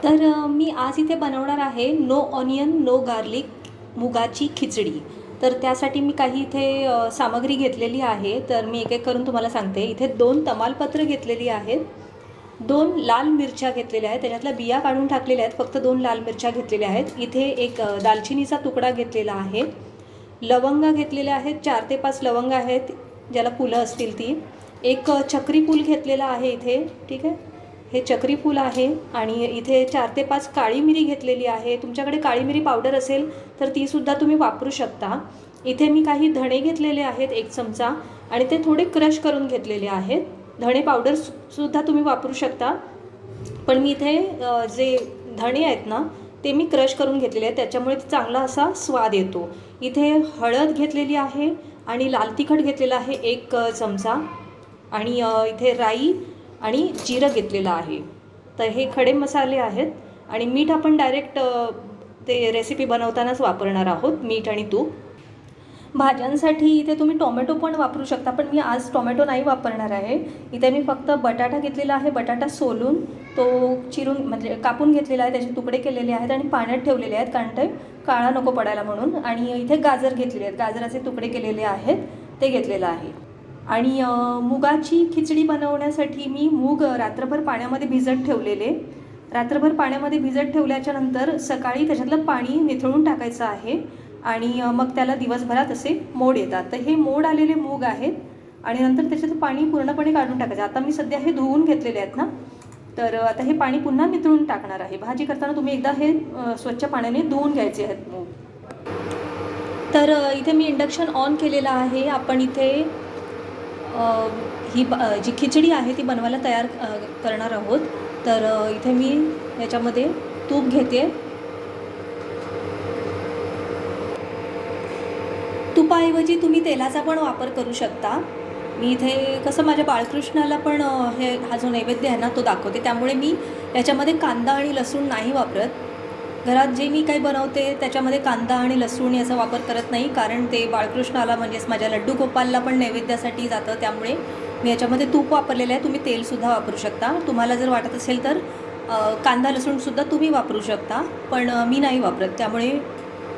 तर मी आज इथे बनवणार आहे नो ऑनियन नो गार्लिक मुगाची खिचडी. तर त्यासाठी मी काही इथे सामग्री घेतलेली आहे. तर मी एक एक करून तुम्हाला सांगते. इथे 2 तमालपत्र घेतलेली आहेत, 2 लाल मिरच्या घेतलेल्या आहेत, त्याच्यातल्या बिया काढून टाकलेल्या आहेत, फक्त 2 लाल मिरच्या घेतलेल्या आहेत. इथे एक दालचिनीचा तुकडा घेतलेला आहे, लवंगा घेतलेल्या आहेत, 4 ते 5 लवंगा आहेत ज्याला फुलं असतील ती. एक चक्री फूल घेतलेला आहे इथे, ठीक आहे. हे चक्री फूल आहे. आणि इथे 4 ते 5 काळी मिरी घेतलेली आहे. तुमच्याकडे काळी मिरी पावडर असेल तर तीसुद्धा तुम्ही वापरू शकता. इथे मी काही धणे घेतलेले आहेत 1 चमचा, आणि ते थोडे क्रश करून घेतलेले आहेत. धणे पावडर सुद्धा तुम्ही वापरू शकता, पण मी इथे जे धणे आहेत ना ते मी क्रश करून घेतलेले आहेत, त्याच्यामुळे चांगला असा स्वाद येतो. इथे हळद घेतलेली आहे आणि लाल तिखट घेतलेलं आहे 1 चमचा, आणि इथे राई आणि जिरं घेतलेलं आहे. तर हे खडे मसाले आहेत. आणि मीठ आपण डायरेक्ट ते रेसिपी बनवतानाच वापरणार आहोत, मीठ आणि तूप. भाज्यांसाठी इथे तुम्ही टोमॅटो पण वापरू शकता, पण मी आज टोमॅटो नाही वापरणार आहे. इथे मी फक्त बटाटा घेतलेला आहे, बटाटा सोलून तो चिरून म्हणजे कापून घेतलेला आहे, त्याचे तुकडे केलेले आहेत आणि पाण्यात ठेवलेले आहेत कारण ते काळा नको पडायला म्हणून. आणि इथे गाजर घेतलेले आहेत, गाजराचे तुकडे केलेले आहेत ते घेतलेलं आहे. आणि मुगाची खिचडी बनवण्यासाठी मी मूग रात्रभर पाण्यामध्ये भिजत ठेवलेले. रात्रभर पाण्यामध्ये भिजत ठेवल्याच्यानंतर सकाळी त्याच्यातलं पाणी निथळून टाकायचं आहे, आणि मग त्याला दिवसभरात असे मोड येतात. तर हे मोड आलेले मूग आहेत, आणि नंतर त्याच्यात पाणी पूर्णपणे काढून टाकायचं. आता मी सध्या हे धुवून घेतलेले आहेत ना, तर आता हे पाणी पुन्हा निथळून टाकणार आहे. भाजी करताना तुम्ही एकदा हे स्वच्छ पाण्याने धुवून घ्यायचे आहेत मूग. तर इथे मी इंडक्शन ऑन केलेलं आहे. आपण इथे ही जी खिचडी आहे ती बनवायला तयार करणार आहोत. तर इथे मी याच्यामध्ये तूप घेते. तुपाऐवजी तुम्ही तेलाचा पण वापर करू शकता. मी इथे कसं माझ्या बाळकृष्णाला पण हा जो नैवेद्य आहे ना तो दाखवते, त्यामुळे मी याच्यामध्ये कांदा आणि लसूण नाही वापरत. घरात जे मी काही बनवते त्याच्यामध्ये कांदा आणि लसूण याचा वापर करत नाही, कारण ते बाळकृष्णाला म्हणजेच माझ्या लड्डू गोपालला पण नैवेद्यासाठी जातं. त्यामुळे मी याच्यामध्ये तूप वापरलेलं आहे. तुम्ही तेलसुद्धा वापरू शकता. तुम्हाला जर वाटत असेल तर कांदा लसूणसुद्धा तुम्ही वापरू शकता, पण मी नाही वापरत. त्यामुळे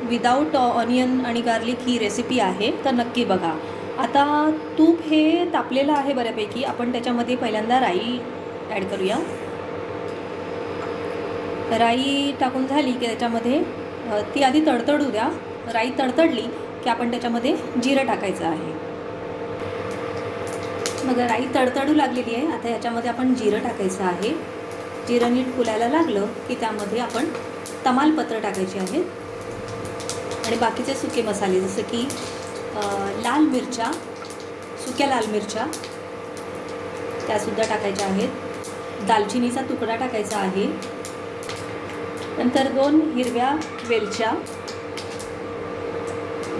विदाऊट ऑनियन आणि गार्लिक ही रेसिपी आहे, तर नक्की बघा. आता तूप हे तापलेलं आहे बऱ्यापैकी. आपण त्याच्यामध्ये पहिल्यांदा राई ॲड करूया. राई टाकून झाली की त्याच्यामध्ये ती आधी तडतडू द्या. राई तडतडली की आपण त्याच्यामध्ये जिरं टाकायचं आहे. मग राई तडतडू लागलेली आहे. आता याच्यामध्ये आपण जिरं टाकायचं आहे. जिरं नीट फुलायला लागलं की त्यामध्ये आपण तमालपत्र टाकायचे आहेत, आणि बाकीचे सुके मसाले जसं की लाल मिरच्या, सुक्या लाल मिरच्या त्यासुद्धा टाकायच्या आहेत. दालचिनीचा तुकडा टाकायचा आहे. नंतर 2 हिरव्या वेलच्या,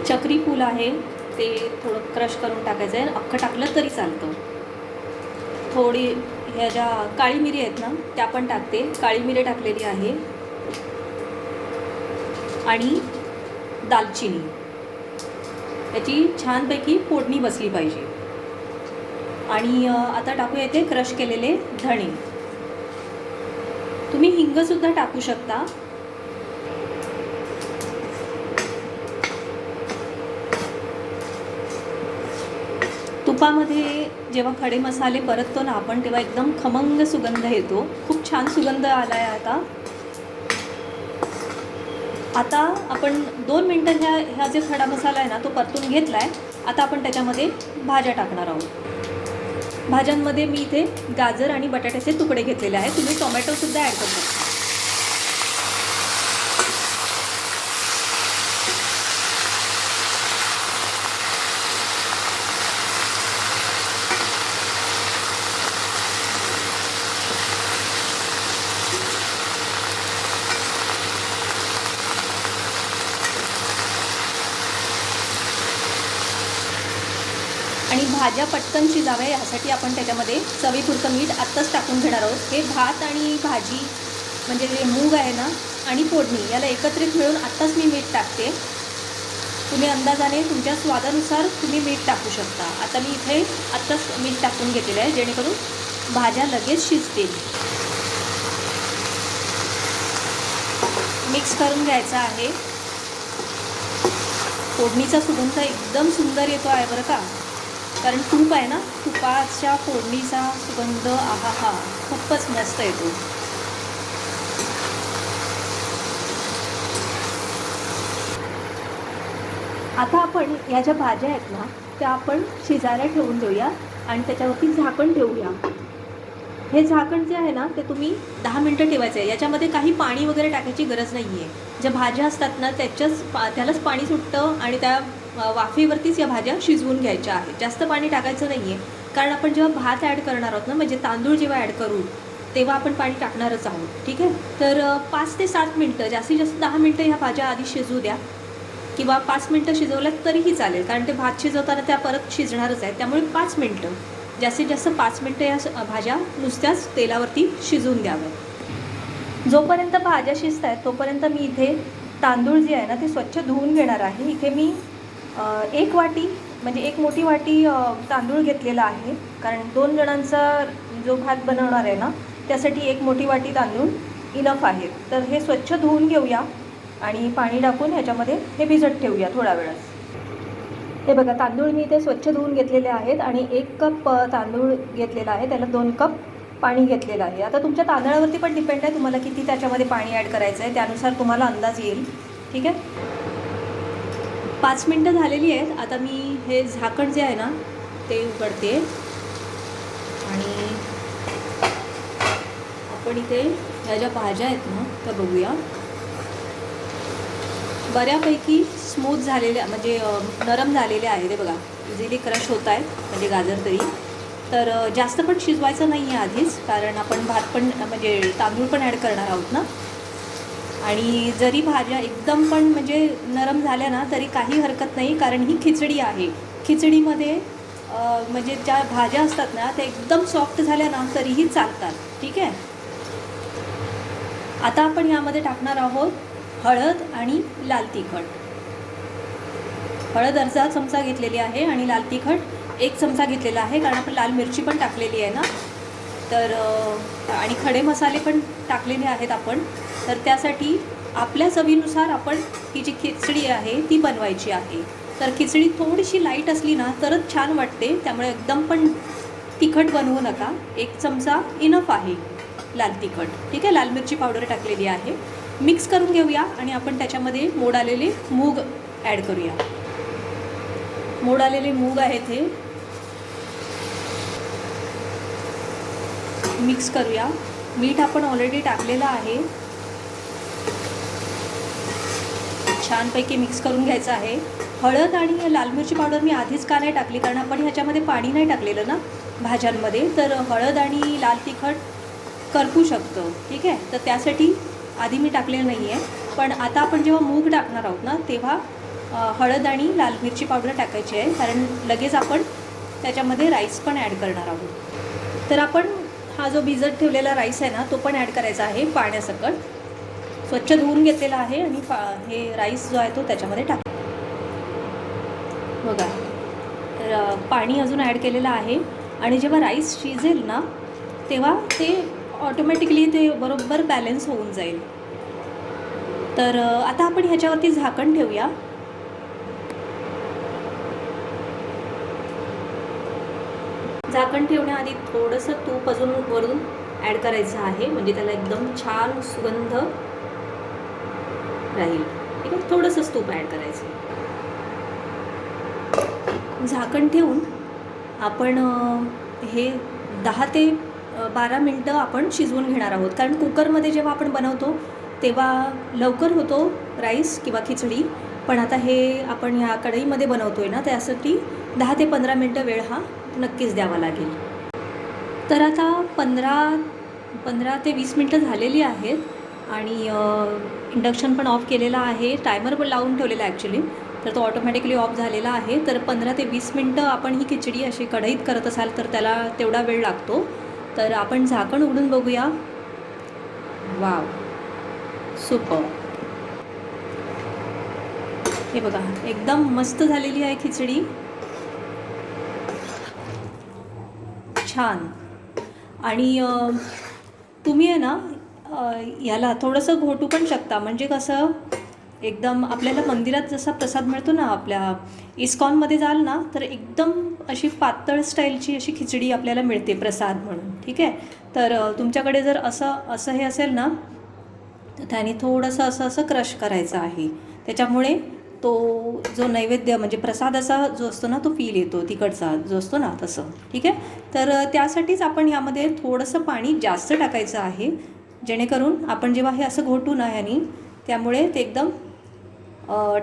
चक्री फूल आहे ते थोडं क्रश करून टाकायचं आहे. अख्खं टाकलं तरी चालतं. थोडी ह्या ज्या काळी मिरी आहेत ना त्या पण टाकते. काळी मिरी टाकलेली आहे, आणि दालचिनी याची छानपैकी फोडणी बसली पाहिजे. आणि आता टाकूया इथे क्रश केलेले धणे. तुम्ही हिंगसुद्धा टाकू शकता. तुपामध्ये जेव्हा खडे मसाले परततो ना आपण, तेव्हा एकदम खमंग सुगंध येतो. खूप छान सुगंध आला आहे. आता आपण 2 मिनटं ह्या जे खडा मसाला आहे ना तो परतून घेतला आहे. आता आपण त्याच्यामध्ये भाज्या टाकणार आहोत. भाज्यांमध्ये मी इथे गाजर आणि बटाट्याचे तुकडे घेतलेले आहेत. तुम्ही टोमॅटोसुद्धा ॲड करू शकता. आणि भाज्या पटकन शिजाव्या यासाठी आपण त्याच्यामध्ये चवीपुरतं मीठ आत्ताच टाकून घेणार आहोत. हे भात आणि भाजी म्हणजे जे मूग आहे ना आणि फोडणी याला एकत्रित मिळून आत्ताच मी मीठ टाकते. तुम्ही अंदाजाने तुमच्या स्वादानुसार तुम्ही मीठ टाकू शकता. आता मी इथे आत्ताच मीठ टाकून घेतलेलं आहे जेणेकरून भाज्या लगेच शिजतील. मिक्स करून घ्यायचा आहे. फोडणीचा सुगंध एकदम सुंदर येतो आहे बरं का, कारण तूप आहे ना, तुपाच्या फोडणीचा सुगंध आहा हा खूपच मस्त येतो. आता आपण या ज्या भाज्या आहेत ना त्या आपण शिजायला ठेवून देऊया आणि त्याच्यावरती झाकण ठेवूया. हे झाकण जे आहे ना ते तुम्ही 10 मिनटं ठेवायचं आहे. याच्यामध्ये काही पाणी वगैरे टाकायची गरज नाही आहे. ज्या भाज्या असतात ना त्यालाच पाणी सुटतं आणि त्या वाफेवरतीच या भाज्या शिजवून घ्यायच्या आहेत. जास्त पाणी टाकायचं नाही आहे, कारण आपण जेव्हा भात ॲड करणार आहोत ना, म्हणजे तांदूळ जेव्हा ॲड करू तेव्हा आपण पाणी टाकणारच आहोत. ठीक आहे, तर 5 ते 7 मिनटं, जास्तीत जास्त 10 मिनटं ह्या भाज्या आधी शिजू द्या, किंवा 5 मिनटं शिजवल्यात तरीही चालेल, कारण ते भात शिजवताना त्या परत शिजणारच आहेत. त्यामुळे 5 मिनटं, जास्तीत जास्त 5 मिनटं या भाज्या नुसत्याच तेलावरती शिजवून द्याव्यात. जोपर्यंत भाज्या शिजत आहेत तोपर्यंत मी इथे तांदूळ जे आहे ना ते स्वच्छ धुवून घेणार आहे. इथे मी 1 वाटी म्हणजे 1 मोठी वाटी तांदूळ घेतलेला आहे, कारण 2 जणांचा जो भात बनवणार आहे ना त्यासाठी 1 मोठी वाटी तांदूळ इनफ आहे. तर हे स्वच्छ धुवून घेऊया आणि पाणी टाकून ह्याच्यामध्ये हे भिजत ठेवूया थोडा वेळच. हे बघा, तांदूळ मी इथे स्वच्छ धुवून घेतलेले आहेत आणि 1 कप तांदूळ घेतलेला आहे, त्याला 2 कप पाणी घेतलेलं आहे. आता तुमच्या तांदळावरती पण डिपेंड आहे तुम्हाला किती त्याच्यामध्ये पाणी ॲड करायचं आहे, त्यानुसार तुम्हाला अंदाज येईल. ठीक आहे, 5 मिनटं झालेली आहेत. आता मी हे झाकण जे आहे ना ते उघडते आणि आपण इथे ह्या ज्या भाज्या आहेत ना त्या बघूया. बऱ्यापैकी स्मूथ झालेल्या म्हणजे नरम झालेल्या आहेत. हे बघा, इझिली क्रश होत आहेत, म्हणजे गाजर तरी. तर जास्त पण शिजवायचं नाही आहे आधीच, कारण आपण भात पण म्हणजे तांदूळ पण ॲड करणार आहोत ना. आणि जरी भाज्या एकदम पण म्हणजे नरम झाल्या ना तरी काही हरकत नाही, कारण ही खिचडी आहे. खिचडीमध्ये म्हणजे ज्या भाज्या असतात ना त्या एकदम सॉफ्ट झाल्या ना तरीही चालतात. ठीक आहे, आता आपण यामध्ये टाकणार आहोत हळद आणि लाल तिखट. हळद अर्धा चमचा घेतलेली आहे आणि लाल तिखट 1 चमचा घेतलेला आहे, कारण आपण लाल मिरची पण टाकलेली आहे ना. तर आणि खडे मसाले पण टाकलेले आहेत आपण. तर त्यासाठी आपल्या चवीनुसार आपण ही जी खिचडी आहे ती बनवायची आहे. तर खिचडी थोडीशी लाईट असली ना तरच छान वाटते, त्यामुळे एकदम पण तिखट बनवू नका. 1 चमचा इनफ आहे लाल तिखट. ठीक आहे, लाल मिरची पावडर टाकलेली आहे. मिक्स करून घेऊया आणि आपण त्याच्यामध्ये मोड आलेले मूग ॲड करूया. मोड आलेले मूग आहेत हे मिक्स करूया. मीठ आपण ऑलरेडी टाकलेलं आहे. छानपैकी मिक्स करून घ्यायचं आहे. हळद आणि लाल मिरची पावडर मी आधीच का नाही टाकली, कारण आपण ह्याच्यामध्ये पाणी नाही टाकलेलं ना भाज्यांमध्ये, तर हळद आणि लाल तिखट करपू शकतं. ठीक आहे, तर त्यासाठी आधी मी टाकलेलं नाही आहे. पण आता आपण जेव्हा मूग टाकणार आहोत ना तेव्हा हळद आणि लाल मिरची पावडर टाकायची आहे, कारण लगेच आपण त्याच्यामध्ये राईस पण ॲड करणार आहोत. तर आपण हा जो भिजत ठेवलेला राईस आहे ना तो पण ॲड करायचा आहे पाण्यासकट. स्वच्छ धुवून घेतलेला आहे आणि हे राईस जो आहे तो त्याच्यामध्ये टाक. बघा, तर पाणी अजून ॲड केलेलं आहे आणि जेव्हा राईस शिजेल ना तेव्हा ते ऑटोमॅटिकली ते बरोबर बॅलन्स होऊन जाईल. तर आता आपण ह्याच्यावरती झाकण ठेवूया. झाकण ठेवण्याआधी थोडंसं तूप अजून वरून ॲड करायचं आहे, म्हणजे त्याला एकदम छान सुगंध राहील. ठीक आहे, थोडंसंच तूप ॲड करायचं. झाकण ठेवून आपण हे 10 ते 12 मिनटं आपण शिजवून घेणार आहोत, कारण कुकरमध्ये जेव्हा आपण बनवतो तेव्हा लवकर होतो राईस किंवा खिचडी, पण आता हे आपण ह्या कढईमध्ये बनवतो आहे ना त्यासाठी 10 ते 15 मिनटं वेळ हा नक्कीच द्यावा लागेल. तर आता 15 ते 20 मिनटं झालेली आहेत आणि इंडक्शन पण ऑफ केलेला आहे. टायमर पण लावून ठेवलेला आहे ॲक्च्युली, तर तो ऑटोमॅटिकली ऑफ झालेला आहे. तर 15 ते 20 मिनटं आपण ही खिचडी अशी कढईत करत असाल तर त्याला तेवढा वेळ लागतो. तर आपण झाकण उघडून बघूया. Wow, super. हे बघा, एकदम मस्त झालेली आहे खिचडी, छान. आणि तुम्ही आहे ना याला थोडंसं घोटू पण शकता. म्हणजे कसं एकदम आपल्याला मंदिरात जसा प्रसाद मिळतो ना, आपल्या इस्कॉनमध्ये जाल ना तर एकदम अशी पातळ स्टाईलची अशी खिचडी आपल्याला मिळते प्रसाद म्हणून. ठीक आहे. तर तुमच्याकडे जर असं हे असेल ना तर त्याने थोडंसं असं क्रश करायचं आहे. त्याच्यामुळे तो जो नैवेद्य म्हणजे प्रसाद असा जो असतो ना तो फील येतो तिकडचा जो असतो ना तसं. ठीक आहे. तर त्यासाठीच आपण यामध्ये थोडंसं पाणी जास्त टाकायचं आहे, जेणेकरून आपण जेव्हा हे असं घोटू ना ह्यानी त्यामुळे ते एकदम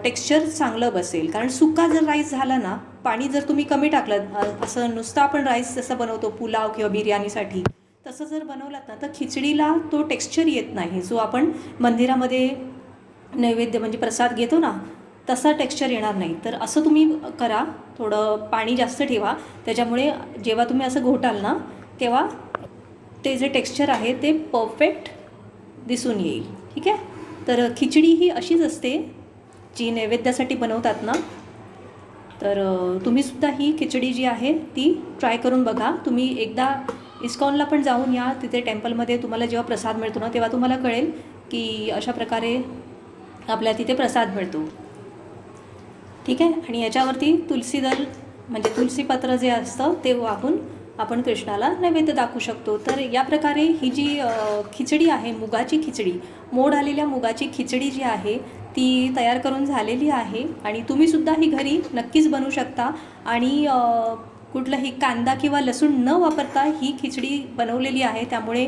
टेक्स्चर चांगलं बसेल. कारण सुका जर राईस झाला ना, पाणी जर तुम्ही कमी टाकलं असं नुसतं आपण राईस जसं बनवतो पुलाव किंवा बिर्याणीसाठी तसं जर बनवलात ना तर खिचडीला तो टेक्स्चर येत नाही जो आपण मंदिरामध्ये नैवेद्य म्हणजे प्रसाद घेतो ना तसा टेक्स्चर येणार नाही. तर असं तुम्ही करा, थोडं पाणी जास्त ठेवा. त्याच्यामुळे जेव्हा तुम्ही असं घोटाल ना तेव्हा ते जे टेक्स्चर आहे ते परफेक्ट दिसून येईल. ठीक आहे. तर खिचडी ही अशीच असते जी नैवेद्यासाठी बनवतात ना. तर तुम्हीसुद्धा ही खिचडी जी आहे ती ट्राय करून बघा. तुम्ही एकदा इस्कॉनला पण जाऊन या. तिथे टेम्पलमध्ये तुम्हाला जेव्हा प्रसाद मिळतो ना तेव्हा तुम्हाला कळेल की अशा प्रकारे आपल्या तिथे प्रसाद मिळतो. ठीक आहे. आणि याच्यावरती तुलसी दल म्हणजे तुलसीपत्र जे असतं ते वाहून आपण कृष्णाला नैवेद्य दाखवू शकतो. तर या प्रकारे ही जी खिचडी आहे मुगाची खिचडी, मोड आलेल्या मुगाची खिचडी जी आहे ती तयार करून झालेली आहे. आणि तुम्हीसुद्धा ही घरी नक्कीच बनवू शकता. आणि कुठलंही कांदा किंवा लसूण न वापरता ही खिचडी बनवलेली आहे, त्यामुळे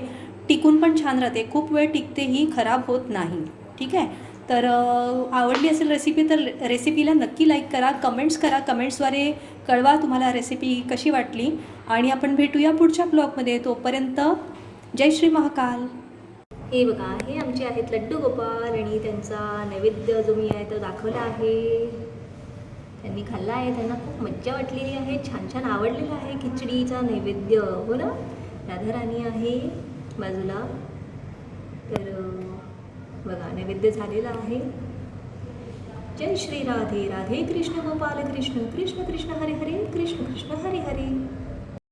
टिकून पण छान राहते, खूप वेळ टिकते, ही खराब होत नाही. ठीक आहे. तर आवडली असेल रेसिपी तर रेसिपीला नक्की लाईक करा, कमेंट्स करा, कमेंट्सद्वारे कळवा तुम्हाला रेसिपी कशी वाटली. आणि आपण भेटूया पुढच्या ब्लॉगमध्ये. तोपर्यंत जय श्री महाकाल. हे बघा, हे आमचे आहेत लड्डू गोपाल आणि त्यांचा नैवेद्य जो मी आहे तो दाखवला आहे. त्यांनी खाल्ला आहे, त्यांना खूप मज्जा वाटलेली आहे, छान छान आवडलेलं आहे खिचडीचा नैवेद्य. हो ना. राधाराणी आहे बाजूला. तर बघा नैवेद्य झालेला आहे. जय श्री राधे राधे कृष्ण गोपाल कृष्ण कृष्ण कृष्ण हरे हरे कृष्ण कृष्ण हरे हरे.